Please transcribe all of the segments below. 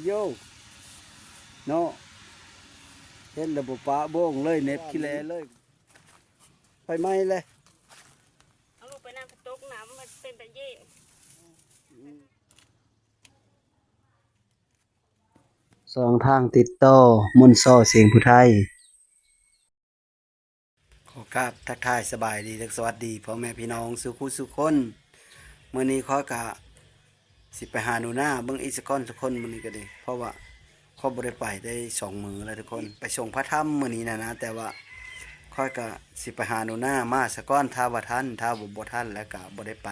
โยเนาะเห็นระบบปะโบ้งเลยเน็บขี้แลเลยไปไหมเลยเอาลูกไปน้ำกระตุกน้ำมันเป็นตะเย่สองทางติดต่อมุนซ้อเสียงผู้ไทยขอกราบทักทายสบายดีและสวัสดีพ่อแม่พี่น้องสุขุสุขคนมื้อนี้ขอกะสิไปหาหนูหน้าเบิ่งอีกสักคนสักคนมื้อนี้ก็ดีเพราะว่าขอบ่ได้ไปได้2 มื้อแล้วทุกคนไปส่งพระธรรมมื้อนี้นะแต่ว่าค่อยก็สิไปหาหนูหน้ามาสักก้อนถ้าว่าทันถ้าบ่ทันแล้วก็บ่ได้ไป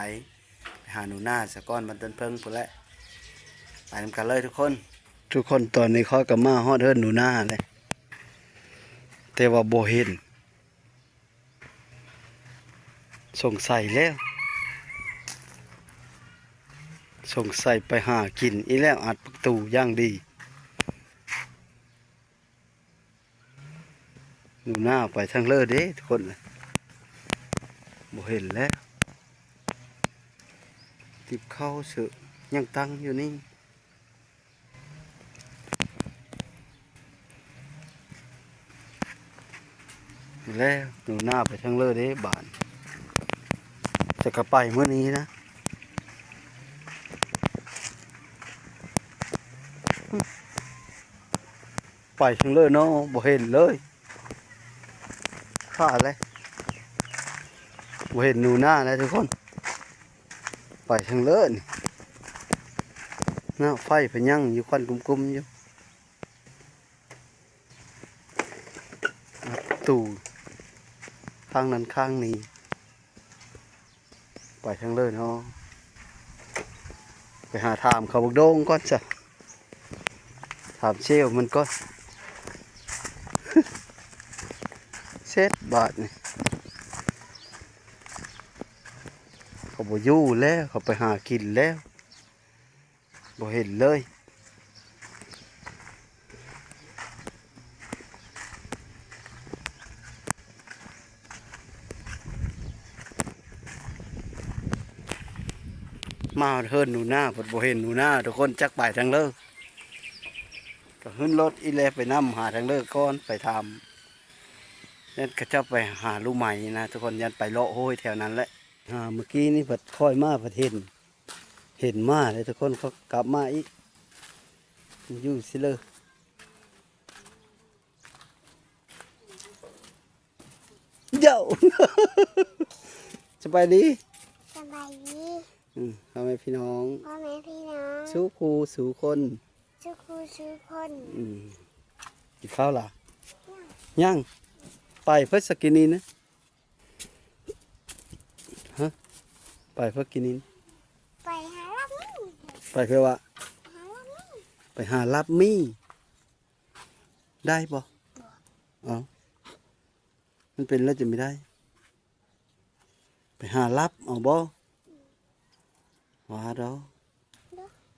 หาหนูหน้าสักก้อนมันต้นเพิ่งพุ่นแหละไปนำกันเลยทุกคนตอนนี้ค่อยก็มาฮอดเฮิรนหนูหน้าเลยแต่ว่าบ่เห็นสงสัยแล้วสงสัยไปหากินอีแล้วอัดประตูย่างดีหนูหน้าไปทางเลอเด้ทุกคนบ่เห็นแล้วติบเข้าเสือยังตั้งอยู่นี่แล้วหนูหน้าไปทางเลอเด้บ้านจะกระไปเมื่อนี้นะไปทางเลอเนาะบ่เห็นเลยข้าเลยบ่เห็นหนูหน้าเลยทุกคนไปทางเลอนี่หน้าไฟพยังอยู่ควันกุมๆอยู่ตู่ข้างนั้นข้างนี้ไปทางเลยเนาะไปหาถามเขาบอกโดงก่อนจ้ะถามเชลมันก็ เซ็ตบาทนี่เขาบอกยู่แล้วเขาไปหากินแล้วบอกเห็นเลยมาเฮิรนหนูหน้าผมบ่เห็นหนูหน้าทุกคนจักไปทางเลิกก็ขึ้นรถอีแลไปนํหาทางเลิกก่อนไปทำนั่นก็จะไปหาลูกใหม่นะทุกคนยันไปเลาะโห้ยแถวนั้นแหละเมื่อกี้นี่เพิ่นค่อยมาเพิ่นเห็นมาเลยทุกคนเขากลับมาอีกอยู่สิเลยเดี๋ยว สบายดีสบายดีพ่อแม่พี่น้องพ่อแม่พี่น้อง สู้ครูสู้คนสู้ครูสู้คน กินข้าวล่ะย่างไปเพื่อสกินนี่นะฮะไปเพื่อกินนี่ไปหาลับมี่ไปเพื่อว่าหาลับมี่ไปหาลับมี่ได้ปะอ๋อมันเป็นแล้วจะไม่ได้ไปหาลับเอาบ่ว่าเรา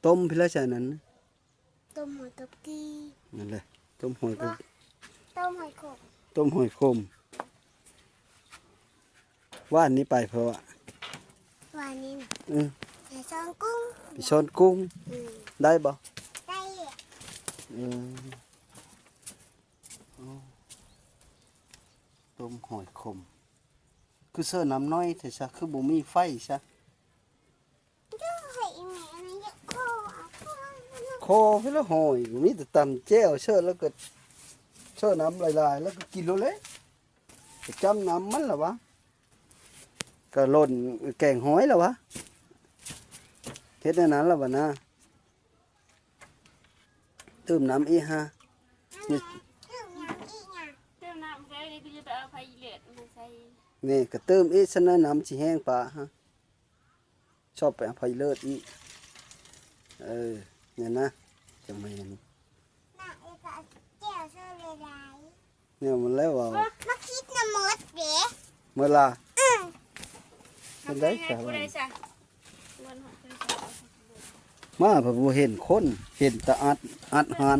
ต้มพี่ละใช่นั้นต้มหอยตบกีนั่นแหละต้มหอยกับต้มหอยโขกต้มหอยคมว่านนี้ไปเพราะว่าวันนี้นะไปช้อนกุ้งไปช้อนกุ้งได้บ่ได้ต้มหอยคมคือเสื้อน้ำน้อยแต่ซะคือบ่มีไฟซะโคพี่ละหอยมีแต่ตำแจ่วเชื่อแล้วก็เชื่อน้ำลายๆแล้วก็กินเลยจำน้ำมันหรอวะก็หล่นแกงหอยหรอวะเฮ็ดในนั้นหรอวะนะตื่มน้ำอีฮะนี่ก็เติมอีฉะนั้นน้ำสิแห้งปะฮะชอบไปอภัยเลิศอีเนี่ยนะจังไม่นี่เนี่ยมันแล้วว่ามาคิดนะมดเด้เมื่อล่ะเป็นได้จ้ะมาผมเห็นคนเห็นแต่อัดหัน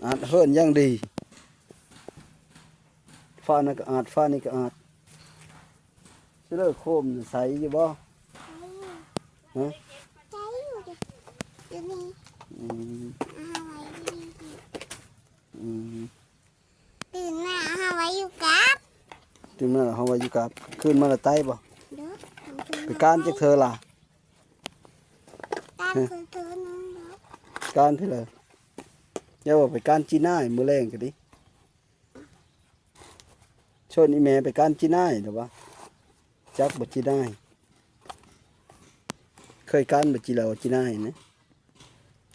อัดเฮิรนยังดีฟ้านี่ก็อัดฟ้านี่ก็อัดเสื้อโคมใส่อยู่บ่ฮะ ตัวนี้ อืม เอาไว้ดี อืม ตื่นมาเอาไว้อยู่กับ ถึงเมื่อเฮาว่าอยู่กับขึ้นมาละไต้บ่ เด้อ ไปการจักเธอล่ะ ตามคือเธอน้องเด้อ การเท่าเลยอย่าว่าไปการจีน่ายมื้อแรงก็ดิชวนอีแม่ไปการจีน่ายเด้อวะจักบ่จีน่ายเคยการบ่จีแล้วจีน่ายนะ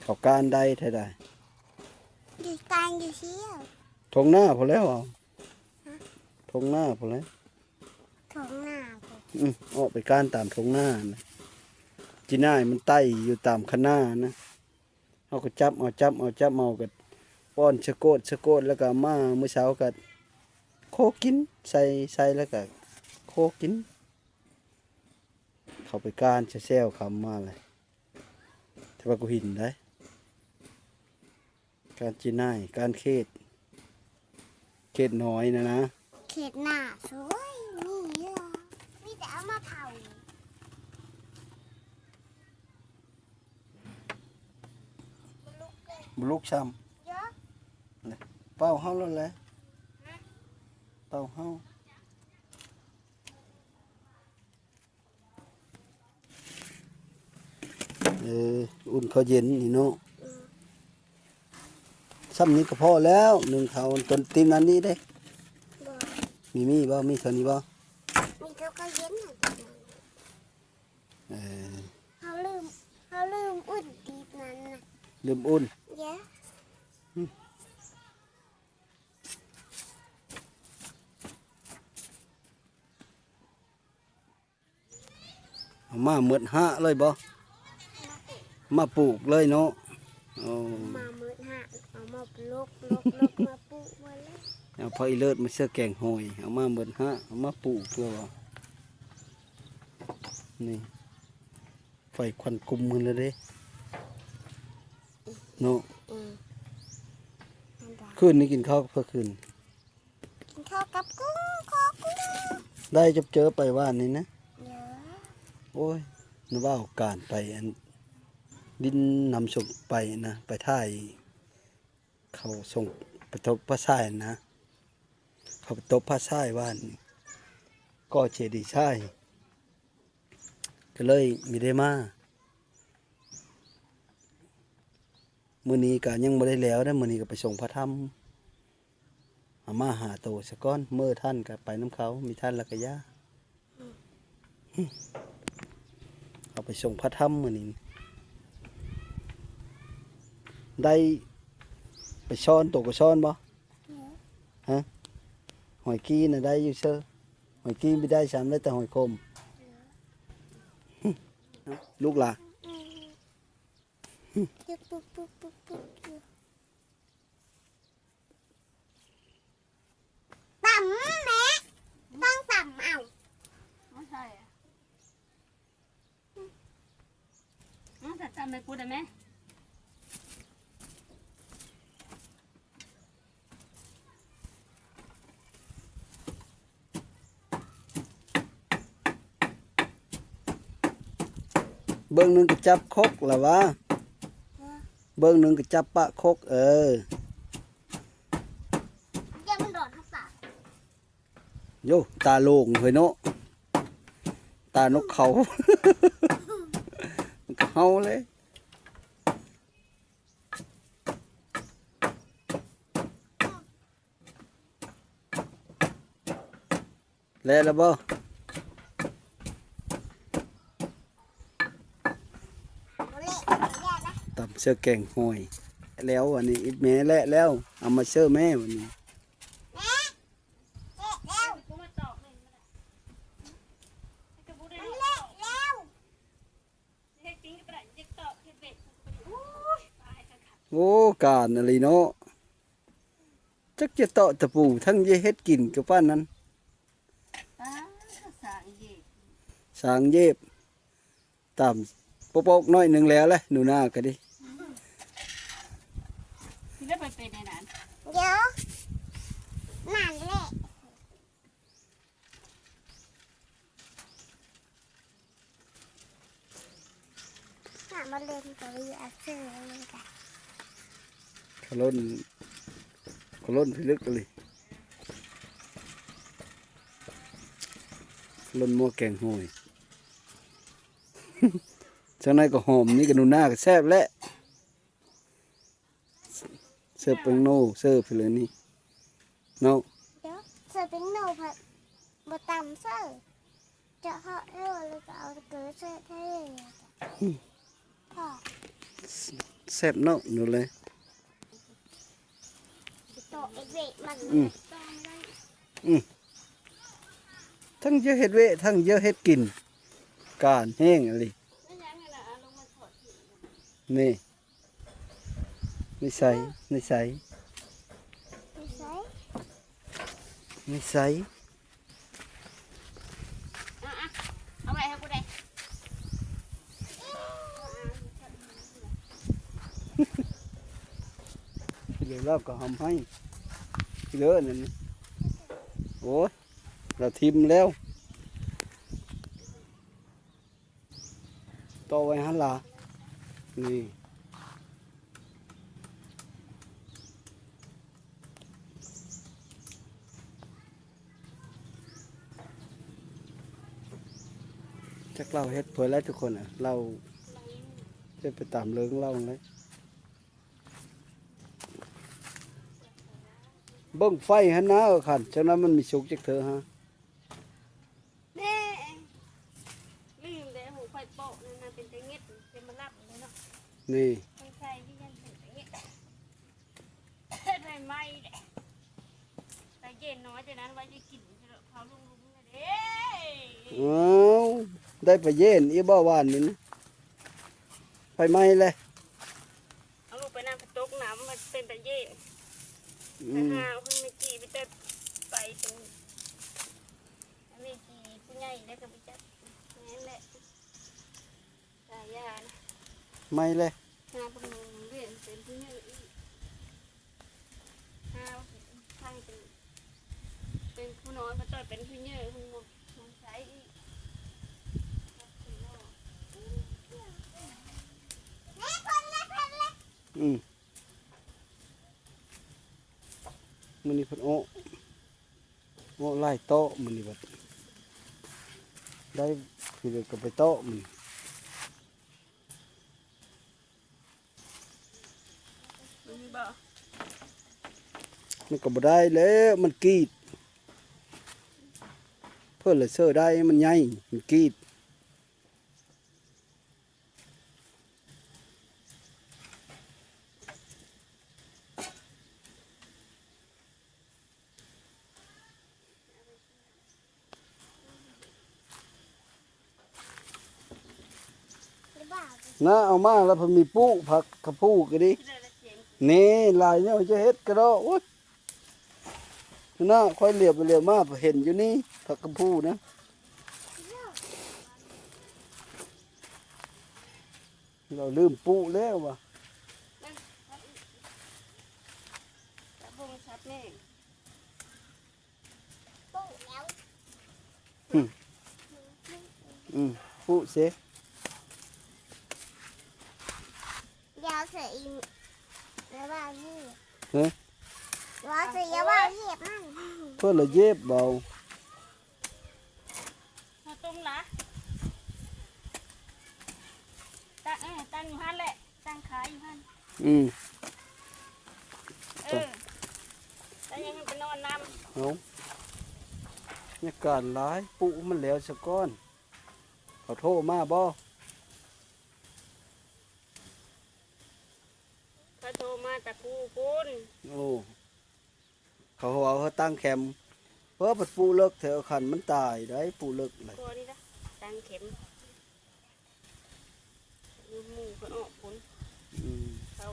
เขาการได้เท่าใด อยู่กลางอยู่เชี่ยว ทงหน้าพอแล้วเอาทงหน้าพอแล้ว ของหน้าผม ออกไปการตามทงหน้านะจีน่ายมันไต่อยู่ตามคะน้านะเอาก็จับเอากันป้อนชะโกดแล้วก็มาเมื่อเช้าก็โคกินใส่แล้วก็โคกิน เขาไปการจะแซวคำมาเลยแต่ว่ากูหินได้ การจีน่ายการเขตน้อยนะ เขตหน้าสวยนี่เหรอมีแต่เอามาเผา บุลูกช้ เยอะ ำเป้าเฮาแล้วแหละเป้าเฮาอุ่นเขาวเย็นนี่เนาะซ้ำนี้ก็พอแล้วหนึ่งเขาต้นตีมนั้นนี้เด้ บ่ มีบ่มีเท่านี้บ่ มีเขาก็เย็นหน่อย เออ เขาลืมอุ่นตีบนั้นนะ ลืมอุ่น เยอะ เอามาหมดห้าเลยบ่มาปลูกเลยเนาะโอ้ มามืดหะเอามาลกมาปลูกไว้เลย เอาพออีเลิศมาเสื้อแกงหอยเอามาหมดห้าเอามาปลูกเพื่อว่านี่ไฟควันกุมมันเลยเด้เนาะ นั่นแหละ คืนนี้กินข้าวเพื่อคืน กินข้าวกับกุ้งขอกุ้ง ได้จบเจอไปว่านนี้นะ เยอะ โอ้ยนึกว่าเอาการไปอันดินนำส่งไปนะไปท่ายเขาส่งไปทบพระทรายนะเขาไปทบพระทรายว่านนี้ก็เจดีย์ทรายก็เลยมีได้มามื้อนี้ก็ยังบ่ได้แล้วนะมื้อนี้ก็ไปส่งพระธรรมเอามาหาโตซะก่อนเมื่อท่านก็ไปน้ำเขามีท่านและก็ย่าเอาไปส่งพระธรรมมื้อนี้ได้ไปช้อนโตก็ช้อนบ่ เยอะ ฮะหอยกี้น่ะได้อยู่เชื่อหอยกี้ไม่ได้ฉันได้แต่หอยคมลูกหล่ะ ปุ๊บปุ๊บปุ๊บปุ๊บปุ๊บต่ำแม่ต้องต่ำเอา ไม่ใช่อ่ะแต่จำไม่พูดได้ไหม เบิ้งหนึงก็จับคกล่ะวะเบิ้งหนึงก็จับปะคกอย่ามันโดดเข้าปาก โยตาโล่งเฮ้ยเนาะตานกเขา มันก็เฮาเลยแล้วบ่ โอเล่แย่นะ ตำเสื้อแกงหอยแล้ววันนี้อีแม่แล้วเอามาเสื้อแม่วันนี้ แม่เละแล้ว กูมาตอกเลยไม่ได้ให้กระบุได้ มันเละแล้ว ให้กิ้งก็ได้จะตอกให้เป็ดโอ้ยตายค่ะ โอ้การอะไรเนาะจักจะเตาะตะปูทั้งเยเฮ็ดกินกับป้านนั้น ตาสางเย่ สางเย็บตามโป๊กๆน้อยหนึงแล้วแหละหนูนาก็ดิ ที่ได้ไปเป็นในนั้น เดี๋ยวนั่นแหละน่ะมันเล เป็นตัวเลือกซื้อเลยกัน ขลุ่นพิลึกเลยขลุ่นมัวแกงห้อย จังนั้นก็หอมนี่ก็นูน่าก็แซ่บแล้วเสิร์ฟเป็นโน่เสิร์ฟไปเลยนี่เนาะ เดี๋ยวเสือเป็นโนผัดบะตำเสือจะเหาะเรือแล้วก็เอาเกลือเสือเท่พอ แซ่บเนาะหนูเลย โตเอ็ดเวทมัน ต้องไม่ได้ ทั้งเยอะเฮ็ดเวะทั้งเยอะเฮ็ดกินการแห้งอะไร ไม่ยังไงนะเอาลงมาถอดทิ้ง นี่นิสัยนิสัย ไม่ใช่ นิสัย เอาไปให้กูได้ เดี๋ยวเราก็ทำให้เยอะนั่นนี่โอ้ยเราทิมแล้วต่อไว้หันหล่ะนี่จักเราเฮ็ดเพื่อแล้วทุกคนอ่ะเราจะไปตามเรื่องเล่าเลยเบิ่งไฟหันนะขันฉะนั้นมันมีสุกจักเถอะฮะ แม่ลืมเลยหูไฟโปะนั่นน่ะเป็นตะเงียดเป็นมาลับเลยเนาะ นี่ ไม่ใช่ที่ยันเป็นตะเงียดไฟไหม้เด้แต่เย็นน้อยจากนั้นไว้จะกินเขาลุงเลยเด้ อ้าวได้ไปเย็นอีบ่าวานนี่นะไปไหมเลย เอาลูกไปนั่งกระตกน้ำมันเป็นตะเย็น อื แต่ ม หาเพิ่งไม่กี่ไปแต่ไปเป็นไม่กี่ผู้ใหญ่แล้วก็ไปจัดนั่นแหละสายยานะ ไม่เลย หาเป็นเรียนเป็นผู้ใหญ่อีกหาทางเป็นผู้น้อยมาต่อยเป็นผู้ใหญ่ผู้น้องใช้อีก อืมมันนี่เพิ่นโอ้ไล่โต๊ะมันนี่บัดได้คือเดี๋ยวก็ไปโต๊ะมัน มันมีบ่ มันก็บ่ได้แล้วมันกรีดเพิ่นเลยเสื้อได้มันใหญ่มันกรีดนะเอามาแล้วเพิ่นมีปุ๊ผักกระพูก็ดิ ที่ได้ละเสียง นี่ลายเนี่ยจะเฮ็ดก็ได้โอ๊ยน่าค่อยเหลียวไปเหลียวมาเห็นอยู่นี่ผักกระพูนะเราลืมปุ๊แล้วว่ะ จับวงชับแม่ ปุ๊แล้ว ปุ๊เส เดี๋ยวเสืออีแล้วว่าเหยียบ เฮ้ย เดี๋ยวเสืออย่าว่าเหยียบมัน เพื่อเราเย็บเบา มาตุ้มนะตั้งอยู่หันแหละตั้งขายอยู่หัน อืม แล้วยังไปนอนน้ เอาเนี่ยการร้ายปุ๊มันแล้วสะก้อนเขาโทรมาบ่ ำเขาโทรมาตะกูคุณ โอ้เขาเอาเขาตั้งแคมป์เพราะปัดปูเลิกแถวขันมันตายได้ปูเลิกเลย ตัวนี้นะตั้งเข็มหมูเขาออกผล อืม เขา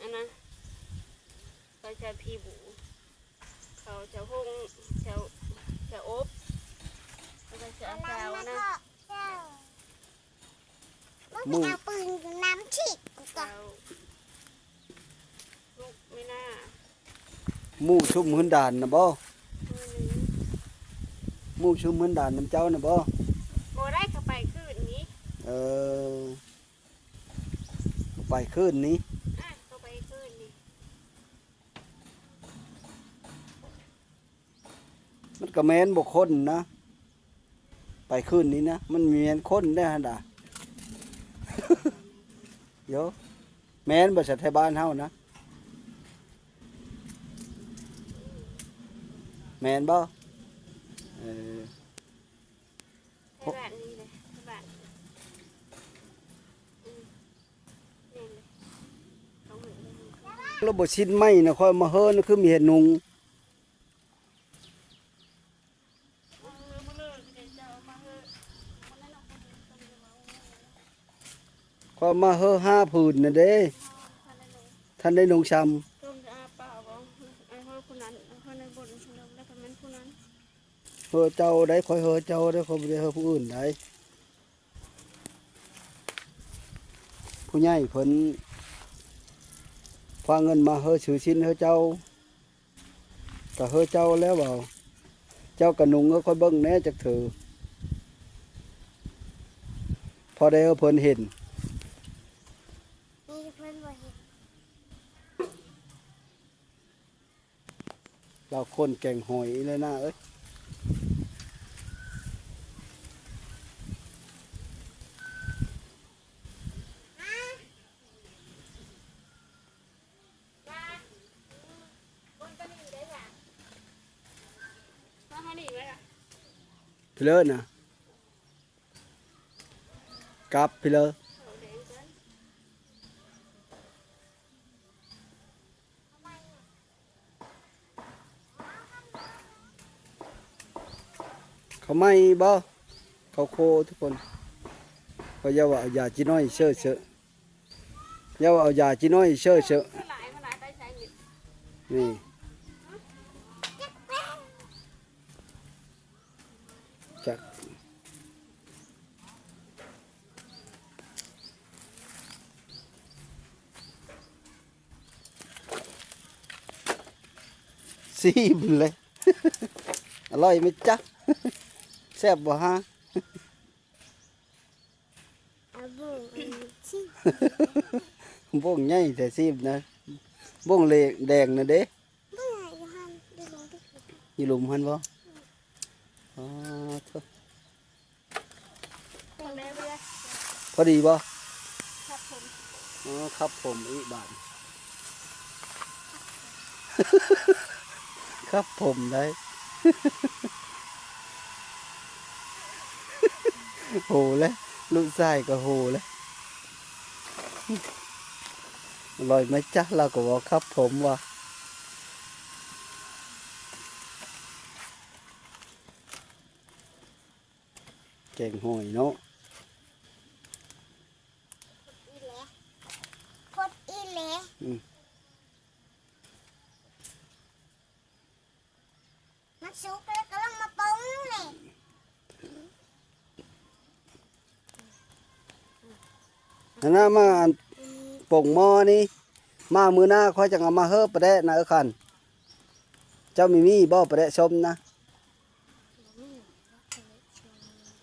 อันนั้นเขาจะพีบูเขาจะห้องจะอบเขาจะเอา น้ำ เช้า มัน นะ ก็เจ้ามึงไปเอาปืนน้ำฉีดกูก่อ เช้าน ลูกไม่น่า หมู่ชุมหืนด่านนะบ่ มือหนึ่ง หมู่ชุมหืนด่านน้ำเจ้านะบ่ โบได้เข้าไปคืนนี้ เออ ไปคืนนี้ ก็ไปคืนนี่ มันก็แม่นบ่คนนะ ไปคืนนี้นะมันแม่นคนได้หั่นดา เดี๋ยวแม่นบ่ใช่ไทยบ้านเฮานะแม่นบ่เออ ให้บ้านนี่เลยให้บ้านนี่เลยต้องเหมือนกัน แล้วบ่ชินไหมนะค่อยมาเฮิรนะคือมีเห็ดนุง มาเลยเดี๋ยวจะเอามาเถอะมันนั่นเอาคนอื่นคนเดียวเอา ค่อยมาเฮิร5 ผืนน่ะเด้ พันนั่นเลย ท่านได้นุงชำ ต้มจะอาเปล่าบ่ไอ้พ่อคนนั้นไอ้พ่อในบทคนนั้นแล้วก็มันคนนั้น เฮิรเจ้าได้ค่อยเฮิรเจ้าได้ค่อยบ่ได้เฮิรผู้อื่นได้ผู้ใหญ่เพิ่นฝากเงินมาเฮิรชื่อชิ้นเฮิรเจ้าก็เฮิรเจ้าแล้วเปล่าเจ้าก็นุงก็ค่อยเบิ่งแหน่จักถือพอได้เพิ่นเห็น นี่เพิ่นบ่เห็น เราคนแก่งหอยเลยนะเอ้ย มาหาหนีไว้อะ พี่เลิศนะกลับพี่เลิศ เอาแดงกัน เขาไม่บ่เขาโคทุกคนเขาอย่าว่าเอายาจีน้อยเชื่อเชื่ออย่าว่าเอายาจีน้อยเชื่อเชื่อ มาหลายไปใช้เงิน นี่จักซีมเลย อร่อยไหมจ๊ะ แซ่บบ่ฮะ เอาบุ้งอันนี้สิ บ่งใหญ่แต่ซีมนะบ่งเหลกแดงนะเด้ บ่ใหญ่อยู่หั่นได้ลงไปกิน อยู่หลุมหันบ่อ๋อเถอะ คนแรกเลย พอดีบ่ ครับผม อ๋อครับผมอีกบาท ครับผมได้ โหเลยลูกชายก็โหเลยอร่อยไหมจ๊ะเราก็บอกครับผมว่าแกงหอยเนาะ อีแหละพดอีแหละมันสุกแล้วก็ลงมาปรุงเลย อันนั้นมาอันป่งหม้อนี่มามือหน้าค่อยจะเอามาเฮิบประเดะนะคันเจ้ามีบ่ประเดะชมนะ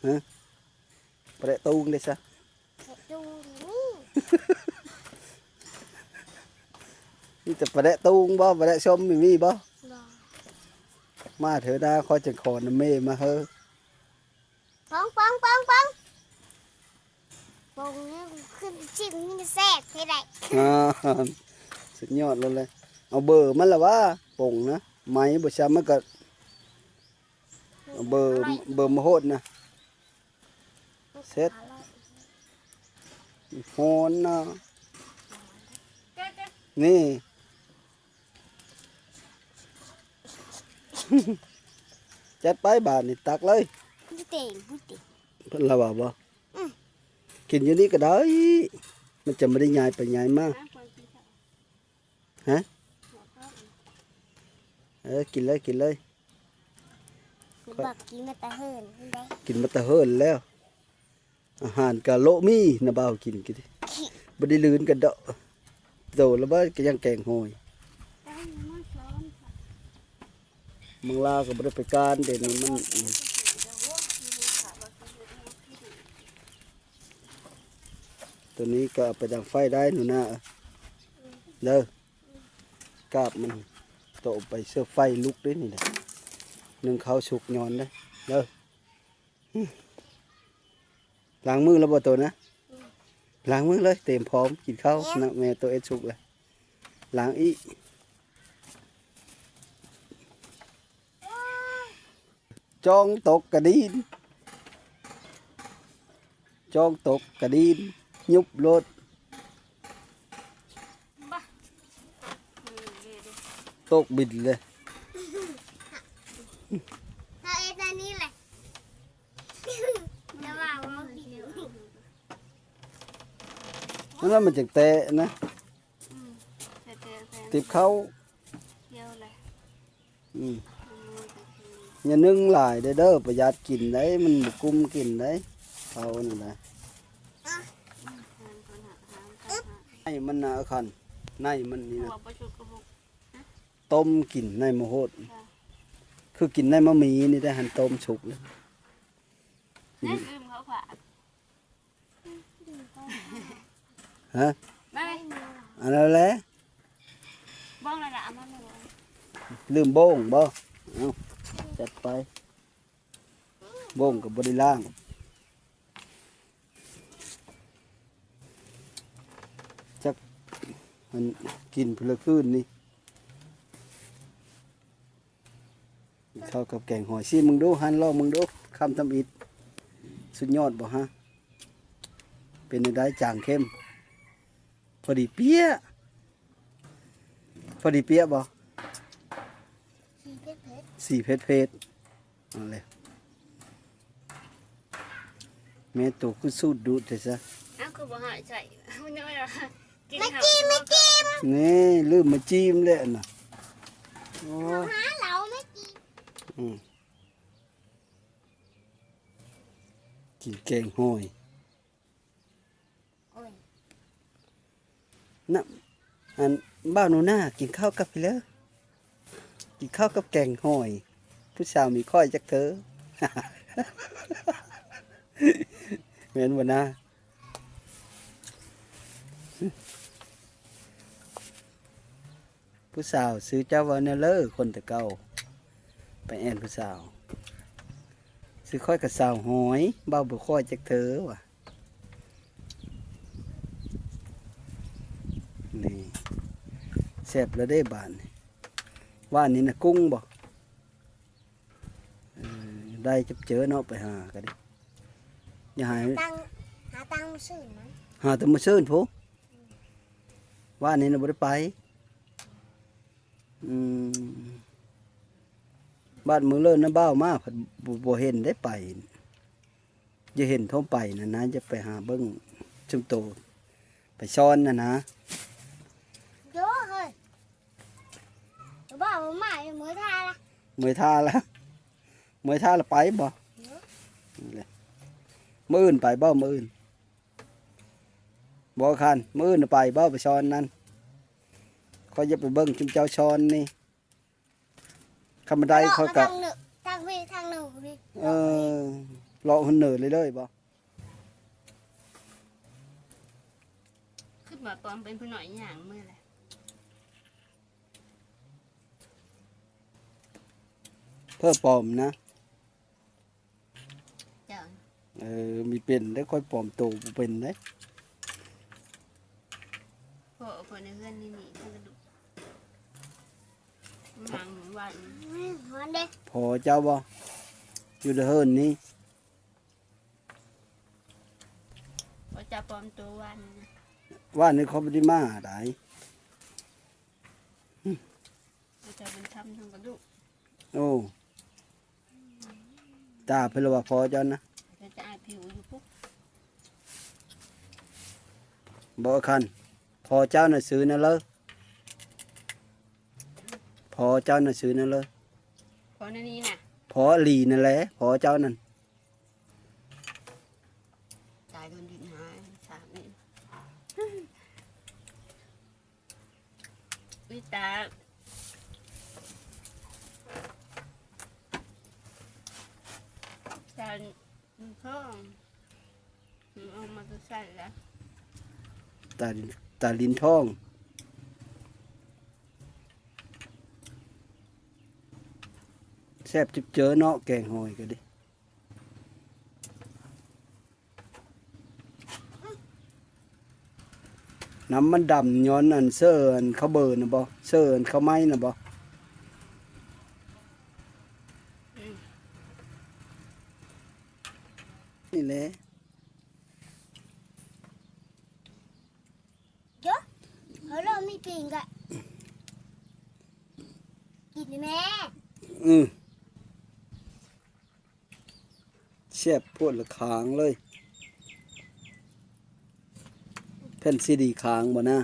ฮะประเดะตูงเลยซะ เห็ดดูนี่ นี่แต่ประเดะตูงบ่ประเดะชมมีบ่ บ่ มาเถอะนะค่อยจะขอน้ำเมมาเฮิบ ปองนี่ขึ้นชิมนี่แซ่บที่ไหน อ่าสุดยอดเลยเอาเบอร์มันละว่าป่งนะไม้บ่ช้ำมันก็เอาเบอร์มาโหดนะเสร็จฮอนนะ เจ๊เจ๊ นี่ จัดไปบาทนี่ตักเลย ไม่เต่งไม่เต่ง เพิ่นละว่าบ่กินอยู่นี่ก็ได้มันจะไม่ได้ย้ายไปย้ายมา นะคนกินข้าว ฮะ หัวข้าว กินเลยกินเลย บอกกินมาแต่เฮิร์นได้ กินมาแตะเฮิรนแล้ว อาหารกะโลมีนะบ่าวกินกินดิบ่ได้ลืนกันดอกโดแล้วบ่ก็ยังแกงหอย ได้มาช้อนค่ะ เมืองลาวก็บ่ได้ไปการเด่นมัน เดี๋ยวว่ามีขาบางที ตัวนี้ก็เอาไปดังไฟได้หนูนะเด้อกาบมันโตไปเสื้อไฟลุกด้วยนี่แหละนึ่งข้าวสุกย้อนได้เด้อล้างมือแล้วบ่ตัวนะล้างมือเลยเต็มพร้อมกินข้าวนะแม่ตัวเอ็ดสุกเลยล้างอีจองตกกระดินจองตกกระดินยุบรถ บ้าเด็ด ตกบินเลย ถ้าเอ็ดอันนี้แหละจะว่าว่าเดียว นั่นมันจังเตะนะ เด็ด ติบเข้า เที่ยวเลย อืมอย่านึ่งหลายเด้อประหยัดกินได้มันบ่กุ้มกินได้เขานั่นแหละในมันน่ะคันในมันนี่นะ หัวประชุดกระบุก ต้มกินในมะโหดคือกินในมะหมี่นี่ได้หันต้มสุกเลย นี่ลืมเขาผ่า ฮะ ไม่ อันนั้นแหละ บ้องระดับมันเลย ลืมโบ้งบ่เอาจัดไปโบ้งกับบริล่างจักมันกินเพลคืนนี่เข้ากับแกงหอยซีมึงดูหันลองมึงดูคำทำอิดสุดยอดบ่ฮะเป็นได้จางเข้มพอดีเปี้ยพอดีเปี้ยบ่ สีเพชร สีเพชรเอาเลยแม่ตัวคือสูดดูดเถอะซะ อ้าวคือบ่หายใจมันยังไงล่ะ ไม่กินไม่กิน นี่ลืมมาจิ้มเลยน่ะโอ้ หาเราไม่กิน อืมกินแกงหอย โอ้ย น่ะอันบ้าวหนูหน้ากินข้าวกับพี่แล้วกินข้าวกับแกงหอย ผู้สาวมีค่อยจักเธอ เหมือนวันน่ะผู้สาวซื้อเจ้าวันเนเลอร์คนแต่เก่าไปแอนผู้สาวซื้อค่อยกับสาวหอยเบ้าบุค่อยจักเธอว่ะนี่แซ่บแล้วได้บานนี่ว่านี่นะกุ้งบ่ได้จับเจอเนาะไปหากันดิอย่าหาย ตังหาตังค์มาซื้อมัน หาแต่มาเชิญผู้ว่านี่นะบ่ได้ไปบ้านเมืองเลิศนะบ้าวมาเพิ่นบ่เห็นได้ไปจะเห็นท้องไปนะจะไปหาเบิ่งชุมโตไปซ้อนนะ เยอะเลยจะบอกว่าไม่เหมือนทาละ เมื่อยท่าแล้วเมื่อยท่าแล้วไปบ่นี่แหละมื้ออื่นไปบ่มื้ออื่นบ่คันมื้ออื่นไปบ่ไปซ้อนนั่นเขาจะไปเบิ่งจุมเจ้าซ้อนนี่คำบันไดเขาก็ ทางหนึ่งทางพี่ทางหนึ่งพี่ รอหุ่นเหนื่อยเลยบ่ ขึ้นมาตอนเป็นผู้หน่อยอย่างเมื่อไร เพื่อปลอมนะ เจ้า มีเป็นได้ค่อยปลอมตัวบ่เป็นได้ พ่อคนในเพื่อนนี่นี่กระดูกมังวัน หอนเด็ก พอเจ้าบ่อยู่เดอเฮิรนนี่ พอจะปลอมตัววัน ว่านี่เขาบ่ได้มาได้ พอจะเป็นทำทั้งกระดูก โอ้ตาเพิ่นว่าพอเจ้านะ จะอายผิวอยู่ปุ๊บ บ่คันพอเจ้าน่ะซื้อนั่นเลยพอเจ้าน่ะซื้อนั่นเลย พอในนี้น่ะ พอหลีนั่นแหละพอเจ้านั่น ตายโดนดินหายสามนี่วิตาจานข้องเอามาตัวใส่แล้ว ตาตาลิ้นทองแซ่บจิบเจอเนาะแกงหอยก็ดิน้ำมันดำย้อนอันเสื้ออันเขาเบอร์นะบ่เสื้ออันเขาไม้นะบ่นี่แหละ เยอะเขาเริ่มมีปิงกะกินแม่ แซ่บปวดละคางเลยแผ่นซีดีคางบ่นะ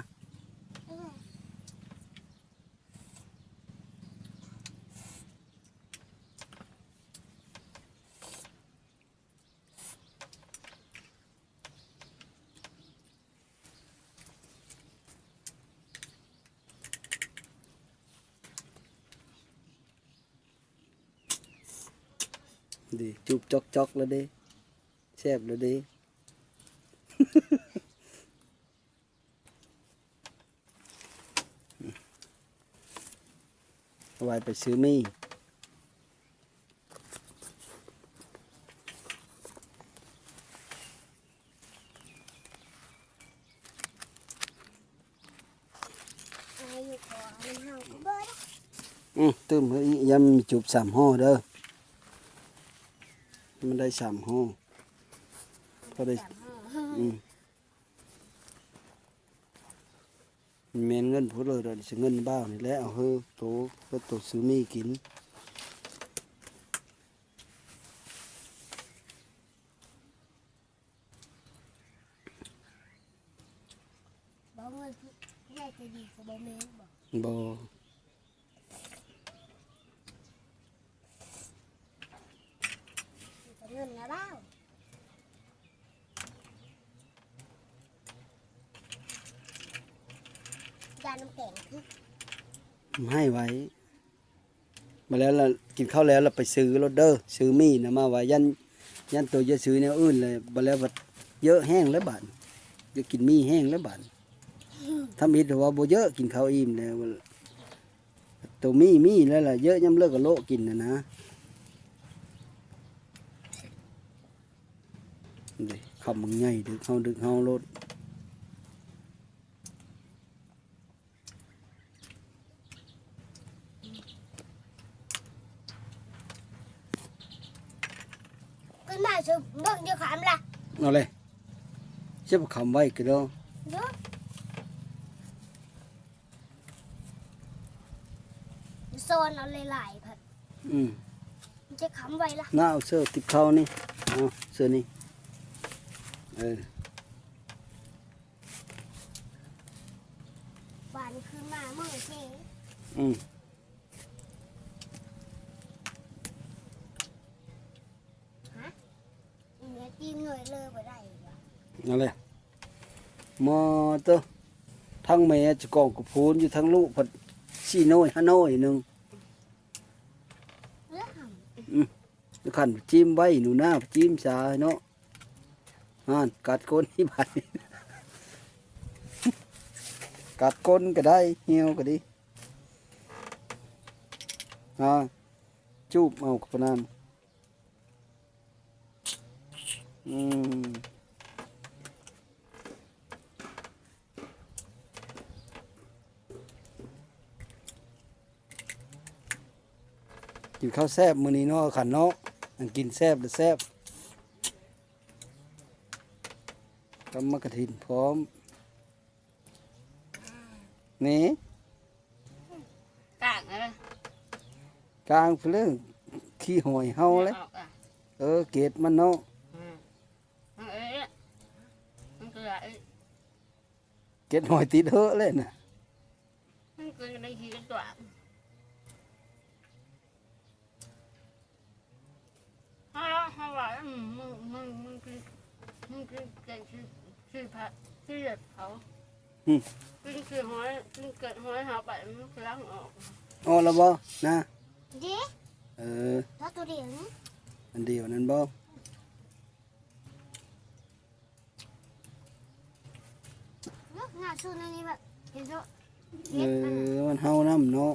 ดีจุบจอกแล้วเด้แซ่บแล้วเด้ เอาไว้ไปซื้อมีอายุขอมันเห่าก็เบิด ตื้มเฮ้ยยำมีจุบ3ห่อเด้อมันได้3ห่อพอได้ อืมแม่นเงินพูดเลยเราสิเงินบ้านี่แหละเอาเฮ้อโตเพื่อโตซื้อมีกิน บอกเงินแม่จะดีกับบ่แม่นบอก บ่ กับเงินนะบ้าวยาน้ำแข็งคือ ให้ไว้ มาแล้วเรากินข้าวแล้วเราไปซื้อรถเด้อซื้อมีนะมาไว้ยันตัวจะซื้อแนวอื่นเลยมาแล้วบัดเยอะแห้งแล้วบาดจะกินมีแห้งแล้วบาดทำอิดว่าบ่เยอะกินข้าวอิ่มแล้วตัวมีแล้วล่ะเยอะย่ำเลิกกับโลกินนะนี่คำมึงใหญ่ดึกเฮาโลด ขึ้นมาสิเบิ่งเดี๋ยวขามล่ะ เอาเลยเชื่อคำไว้ก็ได้ เยอะโซนเอาหลายๆผัด มันจะขำไว้ล่ะ น้าเอาเสื้อติดเข้านี่เอาเสื้อนี่เออ บานขึ้นมาเมื่อเช้ อืม เนื้อตีนหน่อยเลยบ่ได้อีกว่ะ เอาเลยมอเตอทั้งแม่จะกองกับพูนอยู่ทั้งลูกผัดซีโน่ฮาโน่หนึ่ง เลือกห แล้วขันจิ้มไว้หนูหน้าจิ้มชาเนาะกัดก้นที่บ้าน กัดก้นก็ได้เหี่ยวก็ดีจูบเอากับน้ำกินข้าวแซ่บมื้อนี้เนาะขันเนาะอันกินแซ่บหรือแซ่บกำมะกระถินพร้อมนี่ กางอะไร กลางเรื่องขี้หอยเฮาเลย ออกอ่ะ เกตมันเนาะ มันเอ้ยมันเกลือเอ้ย เกตหอยติดเหอะเลยน่ะ มันเกลือในขี้กระตัวถ้าว่ามึงเกิดชื่อพระชื่อเด็ดเขาคือหอยเกิดหอยหาไปมันล้างออก อ๋อแล้วบ่นะ เด้ ถ้าตัวเดียวนี่ อันเดียวนั้นบ่ หน้าสู้นั่นนี่แบบเห็นเถอะ เออมันเฮาน้ำเนาะ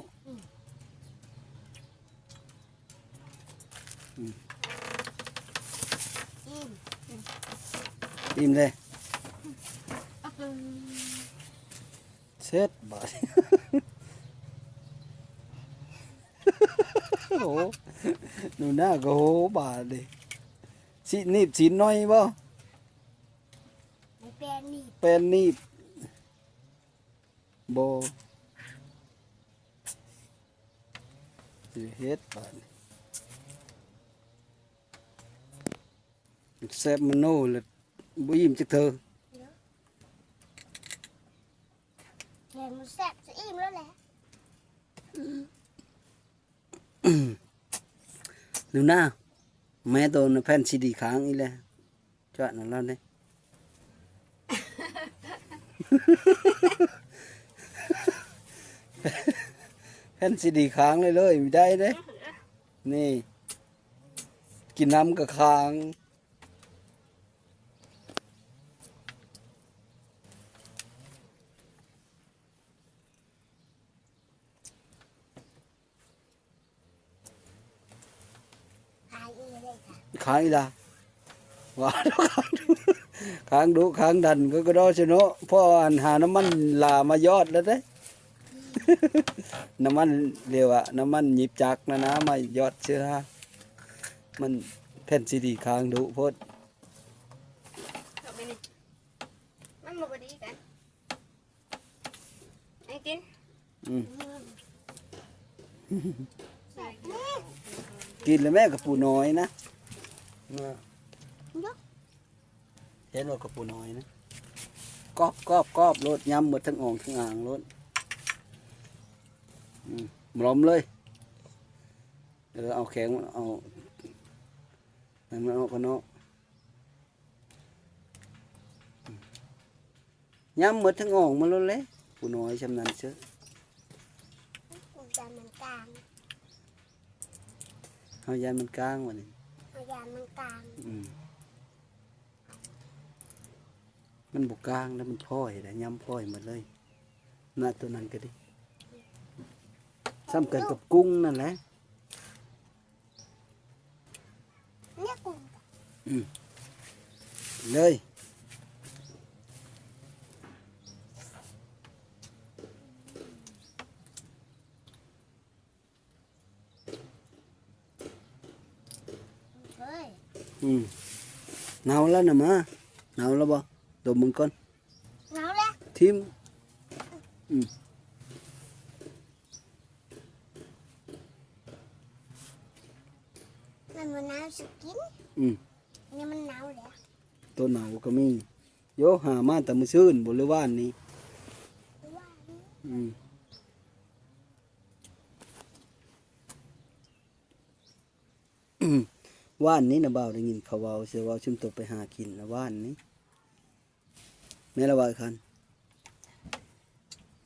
อิ่ม อิ่มเลย เอาไป เสร็จบาด โอ้หนูหน้าก็โหบาดเลยสิหนีบสินน้อยบ่ ไม่แปลนี่ เป็นหนีบบ่สิเฮ็ดบาดแซ่บมันโน่เลยบ่ยิ้มจักเธอ แกงมันแซ่บจะอิ่มแล้วแหละ หนูหน้าแม่ตัวน่ะแผ่นซีดีค้างอีแหละจอดนั่นแล้วเนี่ย แผ่นซีดีค้างเลยไม่ได้เด้นี่กินน้ำกับค้าง หายอีเลยค่ะ ค้างอีละว่าค้างดูค้างดันก็ได้ชเนาะเพราะอันหาน้ำมันลามายอดแล้วเด้ น้ำมันเรียวอะน้ำมันหยิบจักนะมายอดเชื้อมันแผ่นซีดีค้างดูโพด เอาไปนี่มันบ่พอดีกันไอ้กิน อืม ใส่ กินแล้วแม่กับปูน้อยนะเห็นว่ากับปูน้อยนะกอบกอบกอบรถย้ำหมดทั้งอ่องทั้งอ่างรถหล้อมเลยเอาแข็งเอาอันนั้นเอากันเนาะย้ำหมดทั้งอ่องมาแล้วเลยปูน้อยชำนาญเชื่อ กูจานมันกลาง เอายันมันกลางวันนี้ เอายานมันกลาง มันบุกกลางแล้วมันพ่อยแต่ย้ำพ่อยหมดเลยหน้าตัวนั้นก็ดิซ้ำกันกับกุ้งนั่นแหละ เนี่ยกู เลย เฮ้ย หนาวแล้วนะมาหนาวแล้วบ่ดมมึงก่อน หนาวแล้ว ทิม มันหนาวสกิน เนี่ยมันหนาวแล้ว ตัวหนาวก็มีโยหามาแต่มื้อซื่นบ่หรือว่านนี้ ว่า ว่านนี้นะบ่าวได้ยินเขาเว้าเสียเว่าชุมตกไปหากินนะว่านนี้แม่ละว่าคัน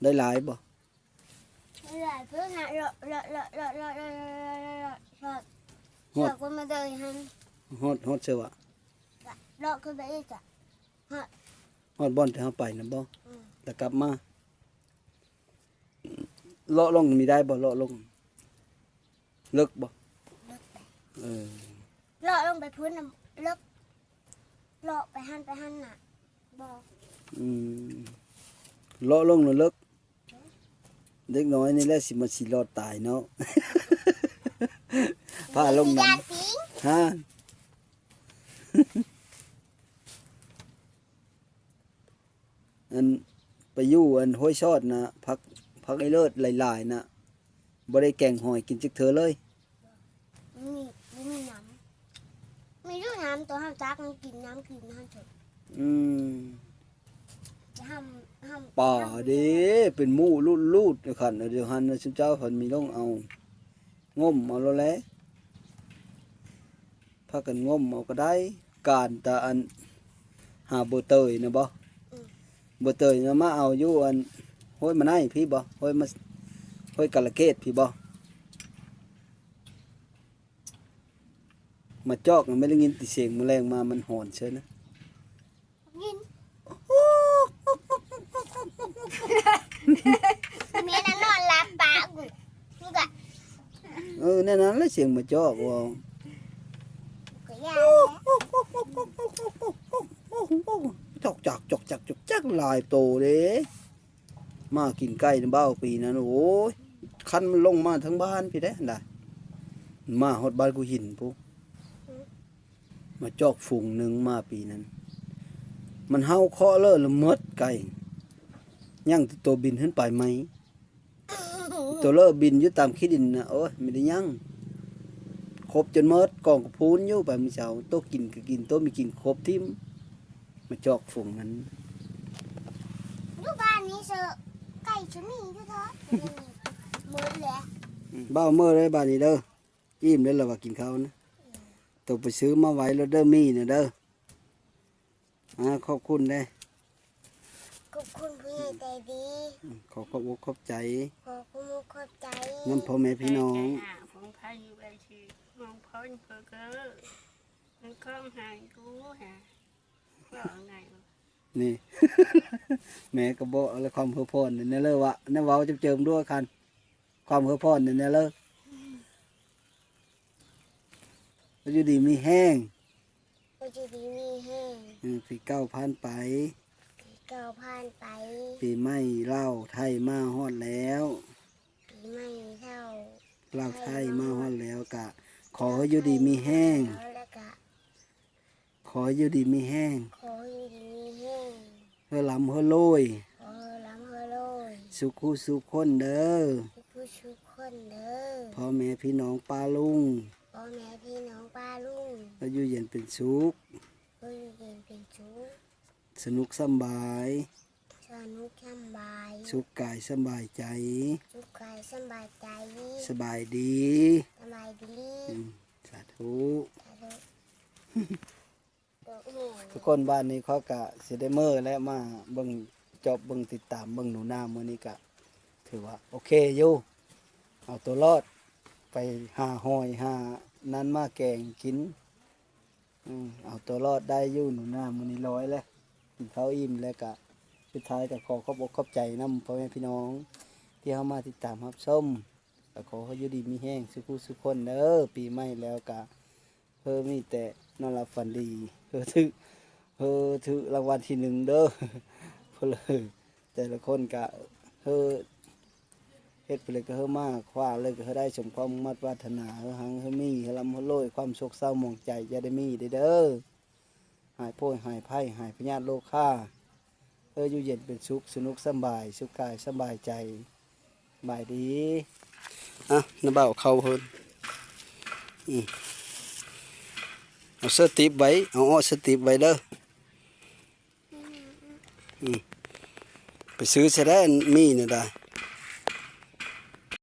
ได้หลายบ่ ไม่ได้เพื่อนอะชอบคนมาเดินฮัน ฮอดเสียวะ เลาะขึ้นไปอีกอ่ะ ฮอดบ่อนที่เฮาไปนะบ่แต่กลับมาเลาะลงมีได้บ่เลาะลงเลิกบ่เออ เลาะลงไปพื้นน่ะเลิกเลาะไปหันน่ะบอก เลาะลงน่ะเลิกเด็กน้อยนี่แหละสิมาสิรอดตายเนาะ พาลง ยา น้ำ สิง ฮะ อันไปอยู่อันห้วยชอดนะพักไอ้เลิศหลายๆนะบ่ได้แกงหอยกินจักเธอเลย มีน้ำมีลูกน้ำตัวห้ามจักมันกินน้ำเถอะ จะห้าม ป่าเด้เป็นหมู่ลูดๆขันเดี๋ยวหันนะชิมเจ้าเพิ่นมีต้องเอางมเอาแล้วแหละพากันงมเอาก็ได้การตาอันหาเบอร์เตยนะบ่เบอร์เตยนะมาเอาอยู่อันห้วยมาไหนพี่บ่ห้วยกะละเกดพี่บ่มาจอกมันไม่ได้ยินติเสียงแมลงมามันหอนเช่นะ กิน เมียนั่นนอนหลับปากกูมึงก็ แน่นั้นแล้วเสียงมาจอกว่า ก็ยา จอกจักจอกจักจอกจักลายโตเด้มากินไก่ในบ้าวปีนั้นโอ้ยคันมันลงมาทั้งบ้านพี่ได้อันใดมาฮอดบ้านกูหินปุ๊มาจอกฝูงหนึ่งมาปีนั้น มันเฮาเคาะเลยละเมิดไก่ย่างตัวบินขึ้นไปไหมตัวเลอะบินอยู่ตามขี้ดินนะโอ้ยไม่ได้ย่างครบจนเมิดกองกระพูนอยู่ไปมื้อเช้าโตกินก็กินโตมีกินครบทิมมาจอกฝูงนั้น อยู่บ้านนี้เสือไก่จะมีอยู่เถอะหมดเลย บ้าวเมื่อไรบ้านนี้เด้อยิ้มได้แล้วว่ากินข้าวนะตัวไปซื้อมาไว้แล้วเด้อมีเนี่ยเด้อขอบคุณเด้ ขอบคุณผู้ใหญ่ใจดี ขอขอบอกขอบใจ ขอบคุณมุกขอบใจ น้ำพ่อแม่พี่น้อง ผมพาอยู่ไปชีมองพ้นเพอเกอมันข้องหายกูฮะว่าไง นี่ แม่ก็บอกอะไรความเพื่อพรเนี่ยเลยว่าเนี่ยเว้าเจิมๆด้วยกันความเพื่อพรเนี่ยเลยอยู่ดีมีแห้ง ก็จะดีมีแห้ง ปีเก้าพันไป เก่าผ่านไป ปีใหม่เล่าไทยมาฮอดแล้ว ปีใหม่เท่า เล่าไทยมาฮอดแล้วกะ ขอให้อยู่ดีมีแห้ง แล้วก็ ขอให้อยู่ดีมีแห้ง ขออยู่ดีมีแห้ง เพื่อลำเพื่อโรย ขอล้ำเฮอโลย สุขุสุขคนเด้อ ผู้ชุกคนเด้อ พ่อแม่พี่น้องป้าลุง พ่อแม่พี่น้องป้าลุง ก็อยู่เย็นเป็นสุข ก็อยู่เย็นเป็นชุก สนุกสำบาย สนุกสบาย สุขกายสบายใจ สุขกายสบายใจ สบายดี สบายดี สาธุ ตัวแม่ ทุกคนบ้านนี้เขากะสิได้เมื่อและมาเบิ่งจอบเบิ่งติดตามเบิ่งหนูนามื้อนี้กะถือว่าโอเคอยู่เอาตัวรอดไปหาหอยหานั้นมาแกงกินเอาตัวรอดได้อยู่หนูนามื้อนี้ร้อยแล้วกินข้าวอิ่มแล้วกะสุดท้ายก็ขอขอบอกขอบใจนำพ่อแม่พี่น้อง ที่เข้ามาติดตามรับชมก็ขอให้อยู่ดีมีแห้งสุขุสุขคนเด้อปีใหม่แล้วกะเพิ่มมีแต่นอนหลับฝันดีเพิ่ถือรางวัลที่หนึ่งเด้อ เพื่อเลยแต่ละคนกะเฮ็ดไปเลยก็เฮามาคว้าเลยก็เฮาได้สมความมุ่งมั่นปรารถนาเฮาหังเฮามีเฮาลำเฮาโรยความโศกเศร้าหมองใจจะได้มีเด้อหายโพยหายไผ่หายพยาธิโรคค่าอยู่เย็นเป็นสุขสนุกสบายสุขกายสบายใจบายดีอ่ะน้าเบาเข้าเพิ่นเอาสติปไว้เอาอ้อสติปไว้เด้อไปซื้อซะได้มีนี่ได้